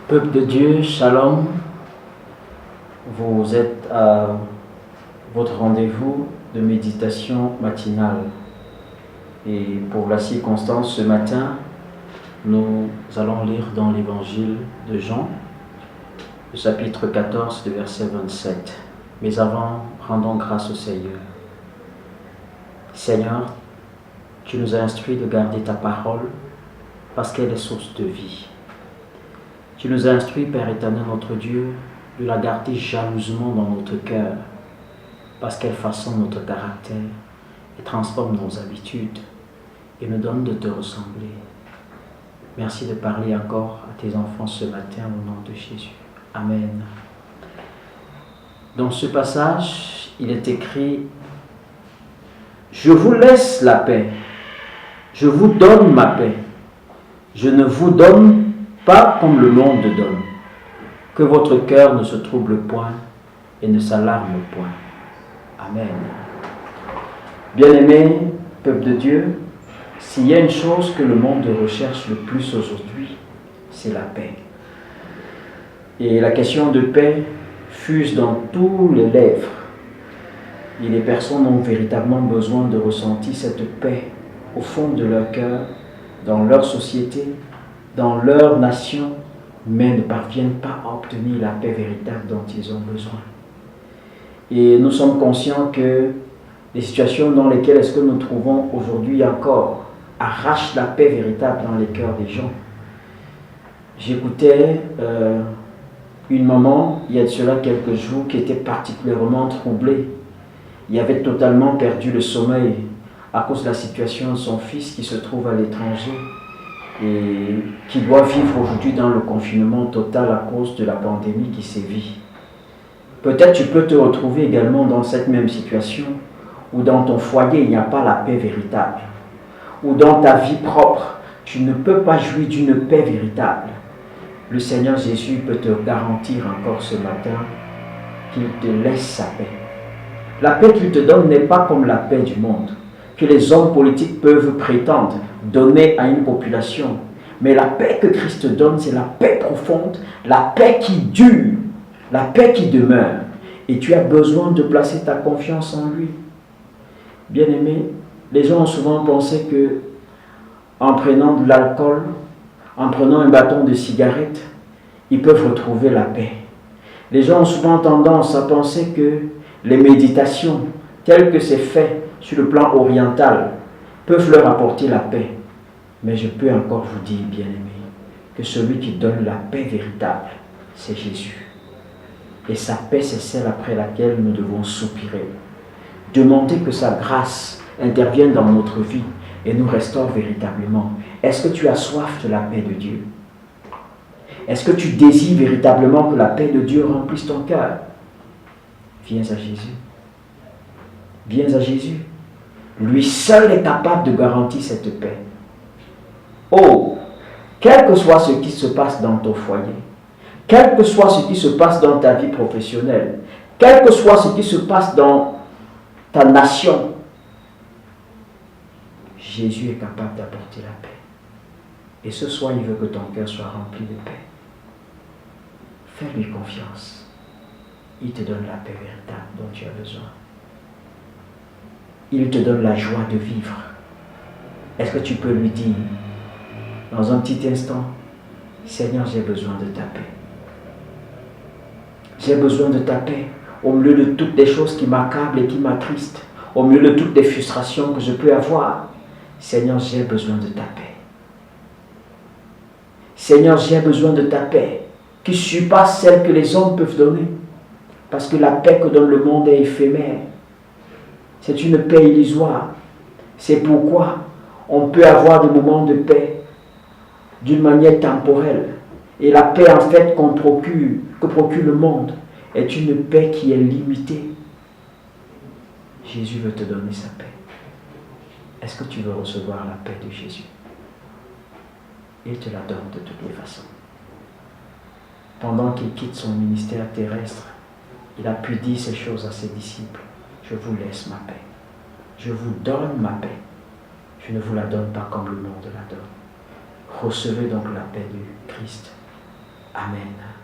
Peuple de Dieu, Shalom, vous êtes à votre rendez-vous de méditation matinale. Et pour la circonstance, ce matin, nous allons lire dans l'évangile de Jean, le chapitre 14, le verset 27. Mais avant, rendons grâce au Seigneur. Seigneur, tu nous as instruits de garder ta parole parce qu'elle est source de vie. Tu nous as instruits, Père éternel, notre Dieu, de la garder jalousement dans notre cœur, parce qu'elle façonne notre caractère et transforme nos habitudes et nous donne de te ressembler. Merci de parler encore à tes enfants ce matin au nom de Jésus. Amen. Dans ce passage, il est écrit « Je vous laisse la paix, je vous donne ma paix, je ne vous donne pas comme le monde donne. Que votre cœur ne se trouble point et ne s'alarme point. » Amen. Bien-aimés, peuple de Dieu, s'il y a une chose que le monde recherche le plus aujourd'hui, c'est la paix. Et la question de paix fuse dans tous les lèvres. Et les personnes ont véritablement besoin de ressentir cette paix au fond de leur cœur, dans leur société, dans leur nation, mais ne parviennent pas à obtenir la paix véritable dont ils ont besoin. Et nous sommes conscients que les situations dans lesquelles est-ce que nous trouvons aujourd'hui encore arrachent la paix véritable dans les cœurs des gens. J'écoutais une maman, il y a de cela quelques jours, qui était particulièrement troublée. Il avait totalement perdu le sommeil à cause de la situation de son fils qui se trouve à l'étranger et qui doit vivre aujourd'hui dans le confinement total à cause de la pandémie qui sévit. Peut-être tu peux te retrouver également dans cette même situation où dans ton foyer il n'y a pas la paix véritable, ou dans ta vie propre tu ne peux pas jouir d'une paix véritable. Le Seigneur Jésus peut te garantir encore ce matin qu'il te laisse sa paix. La paix qu'il te donne n'est pas comme la paix du monde que les hommes politiques peuvent prétendre donner à une population. Mais la paix que Christ donne, c'est la paix profonde, la paix qui dure, la paix qui demeure. Et tu as besoin de placer ta confiance en lui. Bien-aimé, les gens ont souvent pensé que en prenant de l'alcool, en prenant un bâton de cigarette, ils peuvent retrouver la paix. Les gens ont souvent tendance à penser que les méditations, telles que c'est fait sur le plan oriental, peuvent leur apporter la paix. Mais je peux encore vous dire, bien-aimés, que celui qui donne la paix véritable, c'est Jésus. Et sa paix, c'est celle après laquelle nous devons soupirer. Demander que sa grâce intervienne dans notre vie et nous restaure véritablement. Est-ce que tu as soif de la paix de Dieu? Est-ce que tu désires véritablement que la paix de Dieu remplisse ton cœur? Viens à Jésus. Viens à Jésus. Lui seul est capable de garantir cette paix. Oh, quel que soit ce qui se passe dans ton foyer, quel que soit ce qui se passe dans ta vie professionnelle, quel que soit ce qui se passe dans ta nation, Jésus est capable d'apporter la paix. Et ce soir, il veut que ton cœur soit rempli de paix. Fais-lui confiance. Il te donne la paix véritable dont tu as besoin. Il te donne la joie de vivre. Est-ce que tu peux lui dire, dans un petit instant, Seigneur, j'ai besoin de ta paix. J'ai besoin de ta paix au milieu de toutes les choses qui m'accablent et qui m'attristent, au milieu de toutes les frustrations que je peux avoir. Seigneur, j'ai besoin de ta paix. Seigneur, j'ai besoin de ta paix qui surpasse celle que les hommes peuvent donner. Parce que la paix que donne le monde est éphémère. C'est une paix illusoire. C'est pourquoi on peut avoir des moments de paix d'une manière temporelle. Et la paix en fait que procure le monde est une paix qui est limitée. Jésus veut te donner sa paix. Est-ce que tu veux recevoir la paix de Jésus? Il te la donne de toutes les façons. Pendant qu'il quitte son ministère terrestre, il a pu dire ces choses à ses disciples. Je vous laisse ma paix. Je vous donne ma paix. Je ne vous la donne pas comme le monde la donne. Recevez donc la paix du Christ. Amen.